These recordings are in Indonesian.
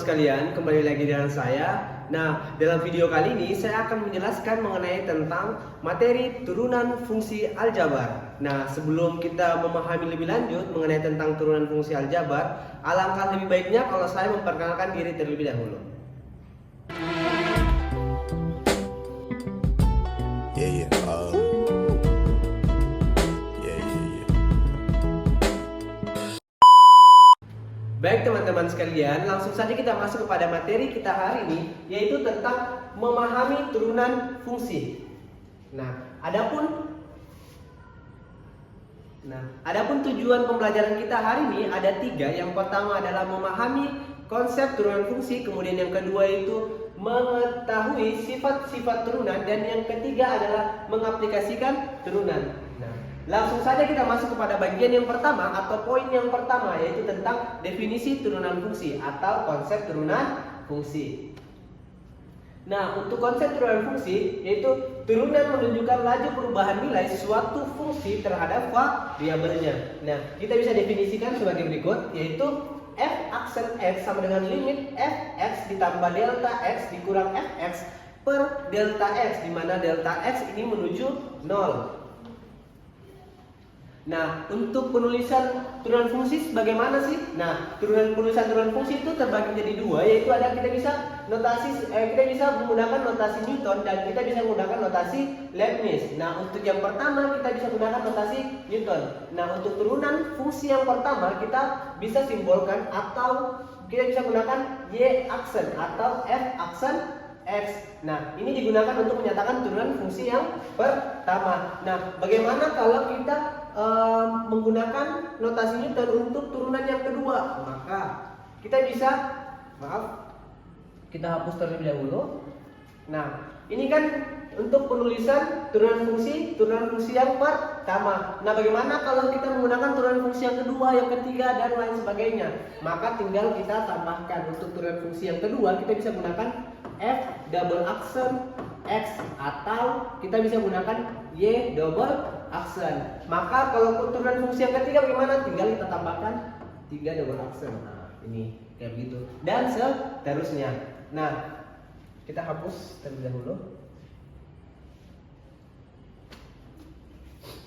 sekalian, kembali lagi dengan saya. Nah, dalam video kali ini saya akan menjelaskan mengenai tentang materi turunan fungsi aljabar. Nah, sebelum kita memahami lebih lanjut mengenai tentang turunan fungsi aljabar, alangkah lebih baiknya kalau saya memperkenalkan diri terlebih dahulu. Baik teman-teman sekalian, langsung saja kita masuk kepada materi kita hari ini, yaitu tentang memahami turunan fungsi. Nah, adapun tujuan pembelajaran kita hari ini ada 3. Yang pertama adalah memahami konsep turunan fungsi, kemudian yang kedua itu mengetahui sifat-sifat turunan, dan yang ketiga adalah mengaplikasikan turunan. Nah, langsung saja kita masuk kepada bagian yang pertama atau poin yang pertama, yaitu tentang definisi turunan fungsi atau konsep turunan fungsi. Nah, untuk konsep turunan fungsi yaitu turunan menunjukkan laju perubahan nilai suatu fungsi terhadap variabelnya. Nah, kita bisa definisikan sebagai berikut, yaitu f aksen x sama dengan limit fx ditambah delta x dikurang fx per delta x, di mana delta x ini menuju 0. Nah, untuk penulisan turunan fungsi bagaimana sih? Nah, penulisan turunan fungsi itu terbagi menjadi 2, yaitu ada kita bisa menggunakan notasi Newton dan kita bisa menggunakan notasi Leibniz. Nah, untuk yang pertama kita bisa menggunakan notasi Newton. Nah, untuk turunan fungsi yang pertama kita bisa simbolkan atau kita bisa menggunakan y aksen atau f aksen x. Nah, ini digunakan untuk menyatakan turunan fungsi yang pertama. Nah, bagaimana kalau kita menggunakan notasi Newton untuk turunan yang kedua? Maka kita bisa, kita hapus terlebih dahulu. Nah, ini kan untuk penulisan turunan fungsi yang pertama. Nah, bagaimana kalau kita menggunakan turunan fungsi yang kedua, yang ketiga, dan lain sebagainya? Maka tinggal kita tambahkan. Untuk turunan fungsi yang kedua kita bisa menggunakan f double aksen x atau kita bisa menggunakan y double aksen. Maka kalau turunan fungsi yang ketiga bagaimana? Tinggal kita tambahkan 3 double aksen. Nah, ini kayak begitu dan seterusnya. Nah, kita hapus terlebih dahulu.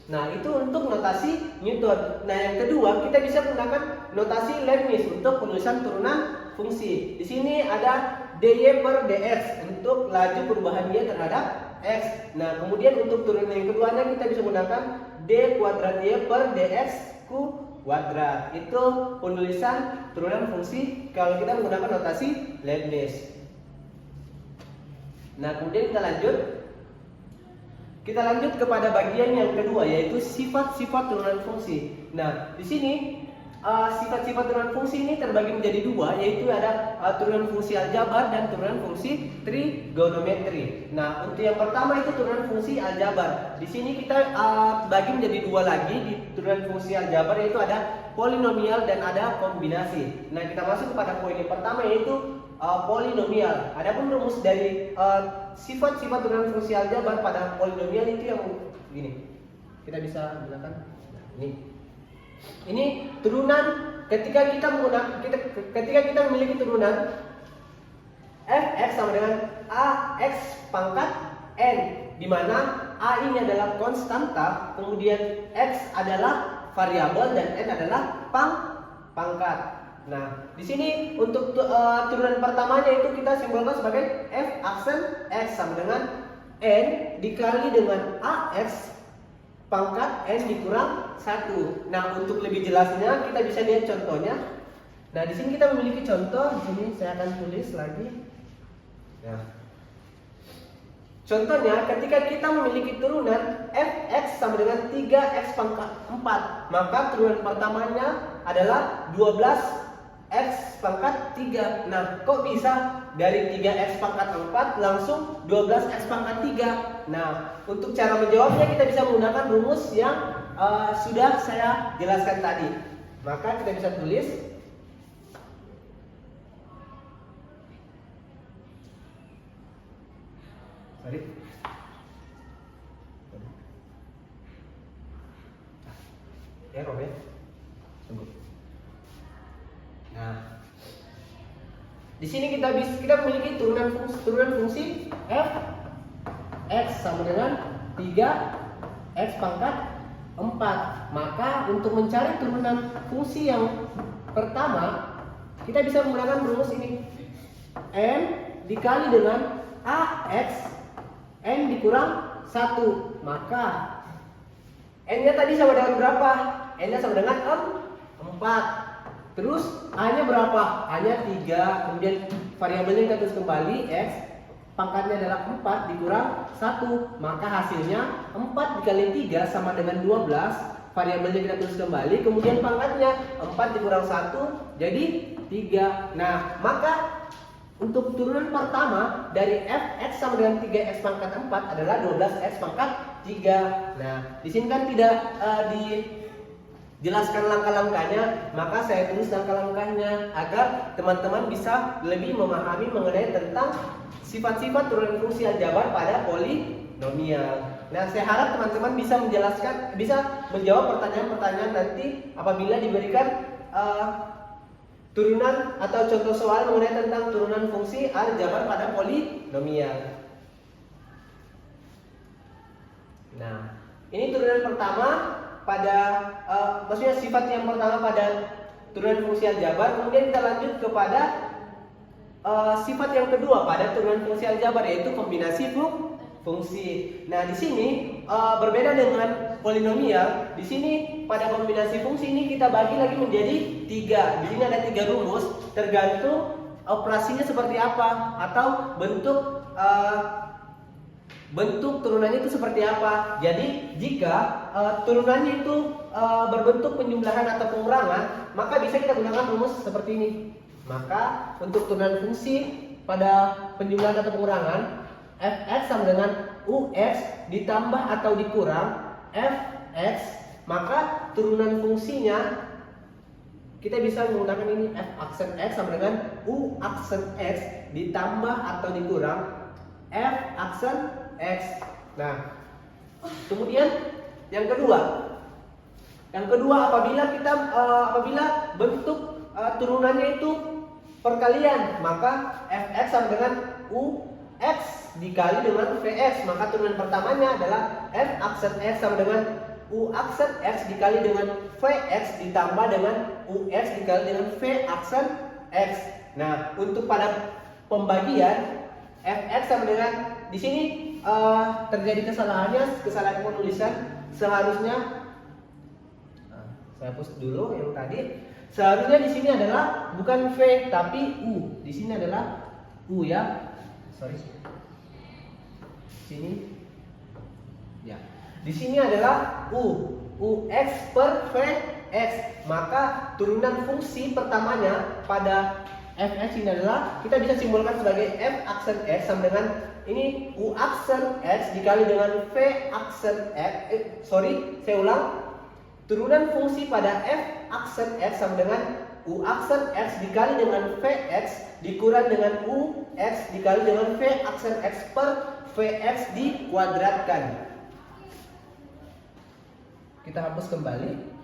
Nah, itu untuk notasi Newton. Nah, yang kedua kita bisa menggunakan notasi Leibniz untuk penulisan turunan fungsi. Di sini ada dy per dx untuk laju perubahan y terhadap x. Nah, kemudian untuk turunan yang keduanya kita bisa menggunakan d kuadrat y per dx kuadrat. Itu penulisan turunan fungsi kalau kita menggunakan notasi Leibniz. Nah, kemudian kita lanjut kepada bagian yang kedua, yaitu sifat-sifat turunan fungsi. Nah, di sini sifat-sifat turunan fungsi ini terbagi menjadi 2, yaitu ada turunan fungsi aljabar dan turunan fungsi trigonometri. Nah, untuk yang pertama itu turunan fungsi aljabar. Di sini kita bagi menjadi 2 lagi di turunan fungsi aljabar, yaitu ada polinomial dan ada kombinasi. Nah, kita masuk kepada poin yang pertama, yaitu polinomial. Adapun rumus dari sifat-sifat turunan fungsi aljabar pada polinomial itu yang begini. Kita bisa gunakan. Nah, ini turunan ketika kita memiliki turunan fx sama dengan ax pangkat n, di mana a ini adalah konstanta, kemudian x adalah variabel dan n adalah pangkat. Nah, di sini untuk turunan pertamanya itu kita simbolkan sebagai f aksen x sama dengan n dikali dengan ax pangkat n dikurang 1. Nah, untuk lebih jelasnya kita bisa lihat contohnya. Nah, di sini kita memiliki contoh. Di sini saya akan tulis lagi. Nah, contohnya ketika kita memiliki turunan fx sama dengan 3x pangkat 4, maka turunan pertamanya adalah 12x pangkat 3. Nah, kok bisa dari 3x pangkat 4 langsung 12x pangkat 3? Nah, untuk cara menjawabnya kita bisa menggunakan rumus yang sudah saya jelaskan tadi. Maka kita bisa tulis error ya. Tunggu. Nah, Di sini kita memiliki turunan fungsi f x sama dengan 3 x pangkat 4. Maka untuk mencari turunan fungsi yang pertama, kita bisa menggunakan rumus ini. N dikali dengan AX, N dikurang 1. Maka N-nya tadi sama dengan berapa? N-nya sama dengan 4. Terus A-nya berapa? A-nya 3. Kemudian variabelnya kita tulis kembali, X. Pangkatnya adalah 4 dikurang 1. Maka hasilnya 4 dikali 3 sama dengan 12. Variabelnya kita tulis kembali. Kemudian pangkatnya 4 dikurang 1 jadi 3. Nah, maka untuk turunan pertama dari fx sama dengan 3x pangkat 4 adalah 12x pangkat 3. Nah, di sini kan tidak dijelaskan langkah-langkahnya, maka saya tulis langkah-langkahnya agar teman-teman bisa lebih memahami mengenai tentang sifat-sifat turunan fungsi aljabar pada polinomial. Nah, saya harap teman-teman bisa menjawab pertanyaan-pertanyaan nanti apabila diberikan turunan atau contoh soal mengenai tentang turunan fungsi aljabar pada polinomial. Nah, ini turunan pertama pada maksudnya sifat yang pertama pada turunan fungsi aljabar. Kemudian kita lanjut kepada sifat yang kedua pada turunan fungsi aljabar, yaitu kombinasi fungsi. Nah, di sini berbeda dengan polinomial. Di sini pada kombinasi fungsi ini kita bagi lagi menjadi 3. Di sini ada 3 rumus, tergantung operasinya seperti apa atau bentuk turunannya itu seperti apa. Jadi jika turunannya itu berbentuk penjumlahan atau pengurangan, maka bisa kita gunakan rumus seperti ini. Maka untuk turunan fungsi pada penjumlahan atau pengurangan, fx sama dengan ux ditambah atau dikurang fx, maka turunan fungsinya kita bisa menggunakan ini, f aksen x sama dengan u aksen x ditambah atau dikurang f aksen x. Nah, kemudian yang kedua apabila bentuk turunannya itu perkalian, maka fx sama dengan ux dikali dengan vx, maka turunan pertamanya adalah f aksen x sama dengan u aksen x dikali dengan vx ditambah dengan ux dikali dengan v aksen x. Nah, untuk pada pembagian fx sama dengan, di sini terjadi kesalahan penulisan. Seharusnya saya hapus dulu yang tadi. Seharusnya di sini adalah bukan v tapi u. Di sini adalah u ya. Sorry. Sini. Ya. Di sini adalah ux per vx. Maka turunan fungsi pertamanya pada fx ini adalah kita bisa simbolkan sebagai f aksen x sama dengan ini u aksen x dikali dengan v aksen x. Saya ulang. Turunan fungsi pada f aksen x sama dengan u aksen x dikali dengan vx dikurang dengan ux dikali dengan v aksen x per vx dikuadratkan. Kita hapus kembali.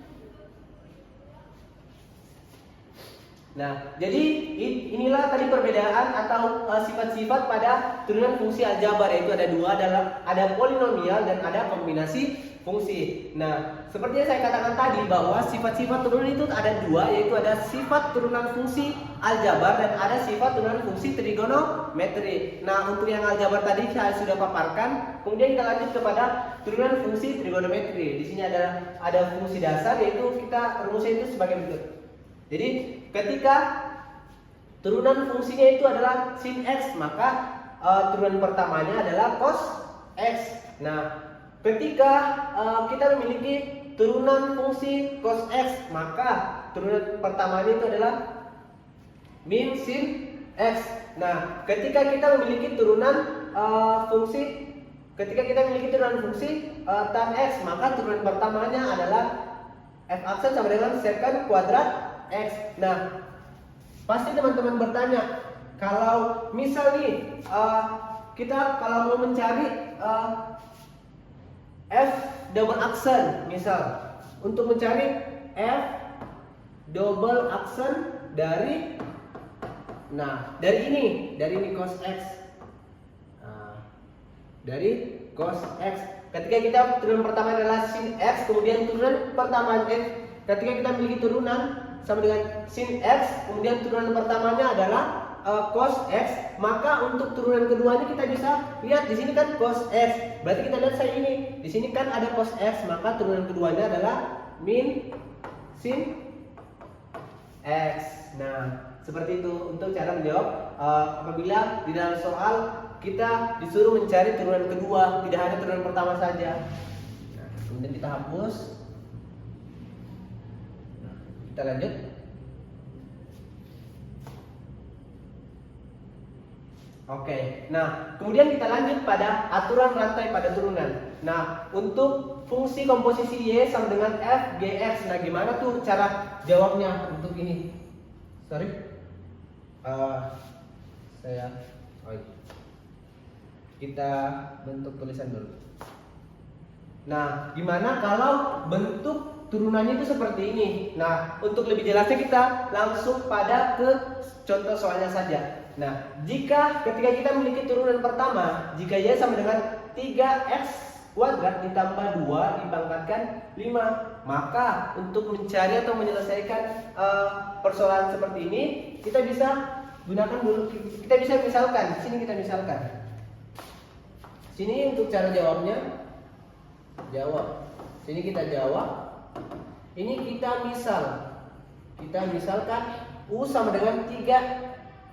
Nah, jadi inilah tadi perbedaan atau sifat-sifat pada turunan fungsi aljabar, yaitu ada dua, ada polinomial dan ada kombinasi fungsi. Nah, seperti yang saya katakan tadi bahwa sifat-sifat turunan itu ada dua, yaitu ada sifat turunan fungsi aljabar dan ada sifat turunan fungsi trigonometri. Nah, untuk yang aljabar tadi saya sudah paparkan. Kemudian kita lanjut kepada turunan fungsi trigonometri. Di sini ada fungsi dasar, yaitu kita rumusnya itu sebagai berikut. Jadi ketika turunan fungsinya itu adalah sin x, maka turunan pertamanya adalah cos x. Nah, ketika kita memiliki turunan fungsi cos x, maka turunan pertamanya itu adalah min sin x. Nah, ketika kita memiliki turunan fungsi tan x, maka turunan pertamanya adalah f aksen sama dengan secant kuadrat x. Nah, pasti teman-teman bertanya, kalau misal nih kita kalau mau mencari f double aksen, misal untuk mencari f double aksen dari Nah, dari ini cos X. Nah, dari cos X. Ketika kita turunan pertama adalah sin X, kemudian turunan pertama ketika kita memiliki turunan sama dengan sin X, kemudian turunan pertamanya adalah cos X, maka untuk turunan keduanya kita bisa lihat di sini kan cos X. Berarti kita lihat saya ini. Di sini kan ada cos X, maka turunan keduanya adalah min sin X. Nah, seperti itu untuk cara menjawab apabila di dalam soal kita disuruh mencari turunan kedua, tidak hanya turunan pertama saja. Nah, kemudian kita hapus. Nah, kita lanjut. Oke, nah kemudian kita lanjut pada aturan rantai pada turunan. Nah, untuk fungsi komposisi Y sama dengan f Gx, nah gimana tuh cara jawabnya untuk ini? Sorry, kita bentuk tulisan dulu. Nah, gimana kalau bentuk turunannya itu seperti ini? Nah, untuk lebih jelasnya kita langsung pada ke contoh soalnya saja. Nah, jika ketika kita memiliki turunan pertama, jika Y sama dengan 3x kuadrat ditambah 2 dipangkatkan 5, maka untuk mencari atau menyelesaikan persoalan seperti ini, kita bisa gunakan dulu, kita bisa misalkan, sini kita misalkan. Sini untuk cara jawabnya, sini kita jawab. Ini kita misalkan U sama dengan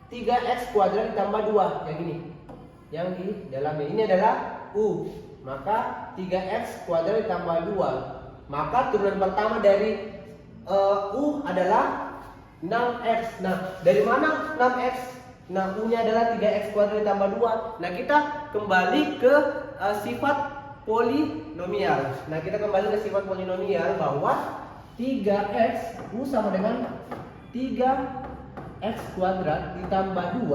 3x kuadrat ditambah 2, yang ini, yang di dalamnya ini adalah U, maka 3x kuadrat ditambah 2, maka turunan pertama dari U adalah 6x. Nah, dari mana 6x? Nah, U nya adalah 3x kuadrat ditambah 2. Nah, kita kembali ke sifat polinomial. Nah, kita kembali ke sifat polinomial bahwa 3x U sama dengan 3x kuadrat ditambah 2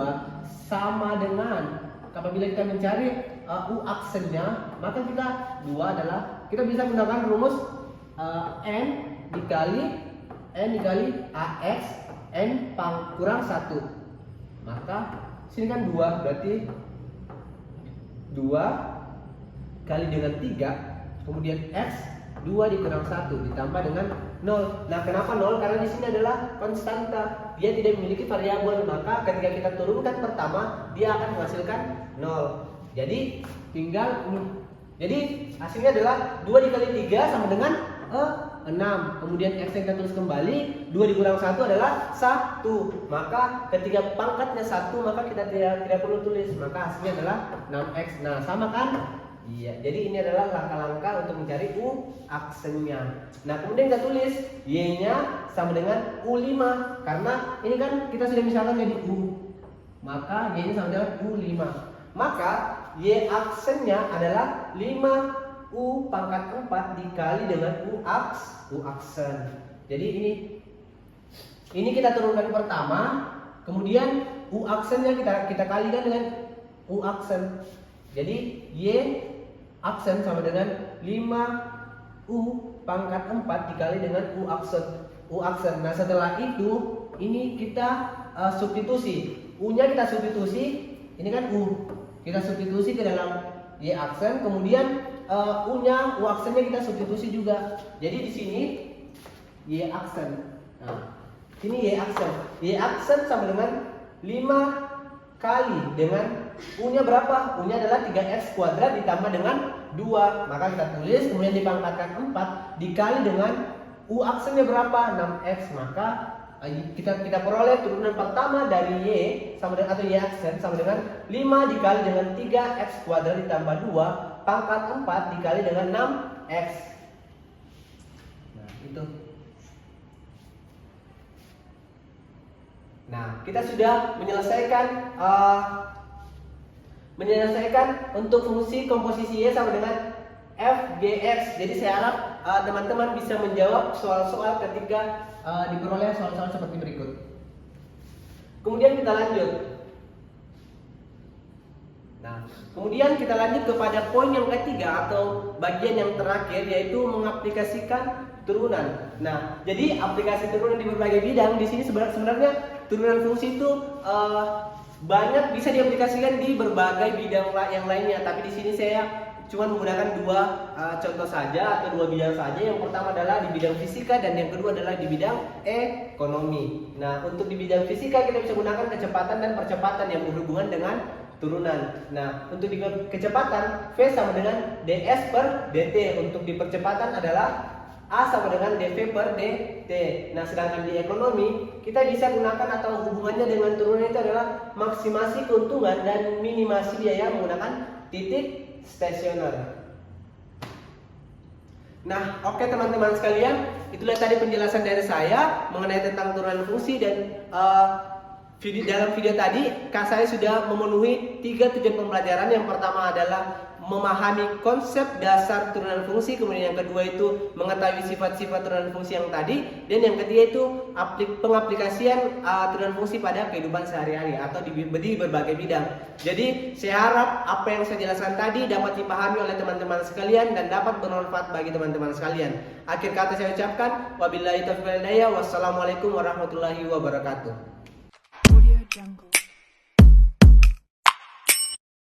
sama dengan, apabila kita mencari U aksennya, maka kita kita bisa menggunakan rumus n dikali ax n kurang 1. Maka sini kan 2, berarti 2 kali dengan 3, kemudian x 2 dikurang 1 ditambah dengan 0. Nah, kenapa 0? Karena di sini adalah konstanta, dia tidak memiliki variabel, maka ketika kita turunkan pertama, dia akan menghasilkan 0. Jadi tinggal jadi hasilnya adalah 2 dikali 3 sama dengan 6. Kemudian x yang kita tulis kembali, 2 dikurang 1 adalah 1. Maka ketika pangkatnya 1, maka kita tidak perlu tulis, maka hasilnya adalah 6x. Nah, sama kan? Iya, jadi ini adalah langkah-langkah untuk mencari U aksennya. Nah, kemudian kita tulis Y-nya sama dengan U5, karena ini kan kita sudah misalkan jadi U, maka Y-nya sama dengan U5. Maka Y aksennya adalah 5U pangkat 4 dikali dengan U aksen. Jadi ini kita turunkan pertama, kemudian U aksennya kita kalikan dengan U aksen. Jadi Y aksen sama dengan 5U pangkat 4 dikali dengan U aksen. Nah, setelah itu ini kita substitusi. U-nya kita substitusi, ini kan U. Kita substitusi ke dalam Y aksen, kemudian U-nya, U aksennya kita substitusi juga. Jadi di sini Y aksen. Nah, ini Y aksen. Y aksen sama dengan 5 kali dengan U-nya berapa? U-nya adalah 3x kuadrat ditambah dengan 2. Maka kita tulis, kemudian dipangkatkan 4 dikali dengan U aksennya berapa? 6x. Maka kita peroleh turunan pertama dari Y sama dengan, atau Y aksen sama dengan 5 dikali dengan 3x kuadrat ditambah 2 pangkat 4 dikali dengan 6x. Nah, itu. Nah, kita sudah menyelesaikan untuk fungsi komposisi Y sama dengan f Gx. Jadi saya harap teman-teman bisa menjawab soal-soal ketika diperoleh soal-soal seperti berikut. Kemudian kita lanjut. Nah, kemudian kita lanjut kepada poin yang ketiga atau bagian yang terakhir, yaitu mengaplikasikan turunan. Nah, jadi aplikasi turunan di berbagai bidang di sini sebenarnya turunan fungsi itu banyak bisa diaplikasikan di berbagai bidang yang lainnya, tapi di sini saya cuma menggunakan dua contoh saja atau dua bidang saja. Yang pertama adalah di bidang fisika dan yang kedua adalah di bidang ekonomi. Nah, untuk di bidang fisika kita bisa gunakan kecepatan dan percepatan yang berhubungan dengan turunan. Nah, untuk di kecepatan V sama dengan ds per dt. Untuk di percepatan adalah A sama dengan dv per dt. Nah, sedangkan di ekonomi kita bisa gunakan atau hubungannya dengan turunan itu adalah maksimasi keuntungan dan minimasi biaya menggunakan titik stasioner. Nah, oke teman-teman sekalian, itulah tadi penjelasan dari saya mengenai tentang turunan fungsi. Dan dalam video tadi saya sudah memenuhi 3 tujuan pembelajaran. Yang pertama adalah memahami konsep dasar turunan fungsi, kemudian yang kedua itu mengetahui sifat-sifat turunan fungsi yang tadi, dan yang ketiga itu pengaplikasian turunan fungsi pada kehidupan sehari-hari atau di berbagai bidang. Jadi saya harap apa yang saya jelaskan tadi dapat dipahami oleh teman-teman sekalian dan dapat bermanfaat bagi teman-teman sekalian. Akhir kata saya ucapkan wabillahi taufiq wal hidayah. Wassalamualaikum warahmatullahi wabarakatuh. Audio Jungle.